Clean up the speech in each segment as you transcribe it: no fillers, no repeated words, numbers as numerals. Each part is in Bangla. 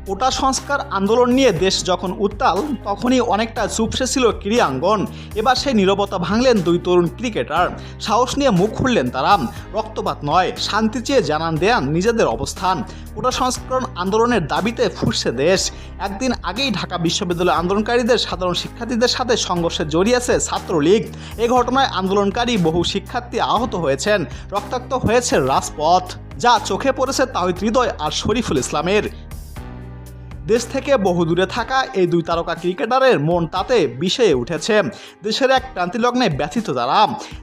কোটা সংস্কার আন্দোলন নিয়ে দেশ যখন উত্তাল তখনই অনেকটা চুপসে ছিল ক্রীড়াঙ্গন। এবার সেই নীরবতা ভাঙলেন দুই তরুণ ক্রিকেটার। সাহস নিয়ে মুখ খুললেন তারা। রক্তপাত নয়, শান্তি চেয়ে জানান দেন নিজেদের অবস্থান। কোটা সংস্করণ আন্দোলনের দাবিতে ফুঁসছে দেশ। একদিন আগেই ঢাকা বিশ্ববিদ্যালয় আন্দোলনকারীদের সাধারণ শিক্ষার্থীদের সাথে সংঘর্ষে জড়িয়েছে ছাত্রলীগ। এই ঘটনায় আন্দোলনকারী বহু শিক্ষার্থী আহত হয়েছেন, রক্তাক্ত হয়েছে রাজপথ, যা চোখে পড়েছে তাহিদ হৃদয় আর শরীফুল ইসলামের। দেশ থেকে বহু দূরে থাকা এই দুই তারকা ক্রিকেটারের মন তাতে বিষয়ে উঠেছে। দেশের এক ক্রান্তিলগ্নে ব্যথিত তারা।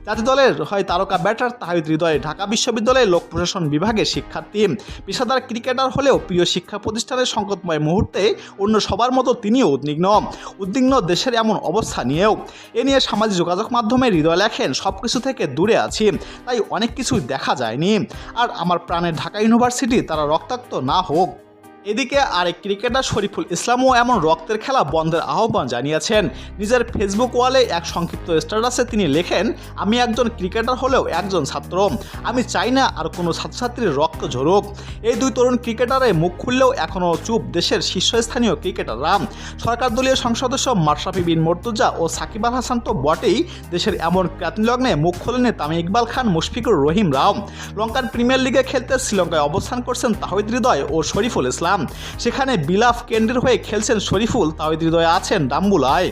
জাতীয় দলের হয় তারকা ব্যাটার তাহিদ হৃদয় ঢাকা বিশ্ববিদ্যালয়ের লোক প্রশাসন বিভাগের শিক্ষার্থী। পেশাদার ক্রিকেটার হলেও প্রিয় শিক্ষা প্রতিষ্ঠানের সংকটময় মুহূর্তে অন্য সবার মতো তিনিও উদ্বিগ্ন দেশের এমন অবস্থা নিয়েও। এ নিয়ে সামাজিক যোগাযোগ মাধ্যমে হৃদয় লেখেন, সব কিছু থেকে দূরে আছি, তাই অনেক কিছুই দেখা যায়নি। আর আমার প্রাণের ঢাকা ইউনিভার্সিটি তারা রক্তাক্ত না হোক। এদিকে আরেক ক্রিকেটার শরীফুল ইসলামও এমন রক্তের খেলা বন্ধের আহ্বান জানিয়েছেন। নিজের ফেসবুক ওয়ালে এক সংক্ষিপ্ত স্ট্যাটাসে তিনি লেখেন, আমি একজন ক্রিকেটার হলেও একজন ছাত্র। আমি চাই না আর কোনো ছাত্রছাত্রীর রক্ত ঝরুক। এই দুই তরুণ ক্রিকেটারে মুখ খুললেও এখনও চুপ দেশের শীর্ষস্থানীয় ক্রিকেটাররা। সরকার দলীয় সংসদ সদস্য মাশরাফি বিন মুর্তজা ও সাকিব আল হাসান তো বটেই, দেশের এমন ক্রান্তিলগ্নে মুখ খোলেনি তামিম ইকবাল খান, মুশফিকুর রহিম রাও। লঙ্কান প্রিমিয়ার লিগে খেলতে শ্রীলঙ্কায় অবস্থান করছেন তাহিদ হৃদয় ও শরীফুল ইসলাম। সেখানে বিলাফ কেন্দ্রের হয়ে খেলছেন শরীফুল, তাহিদ হৃদয় আছেন ডাম্বুলায়।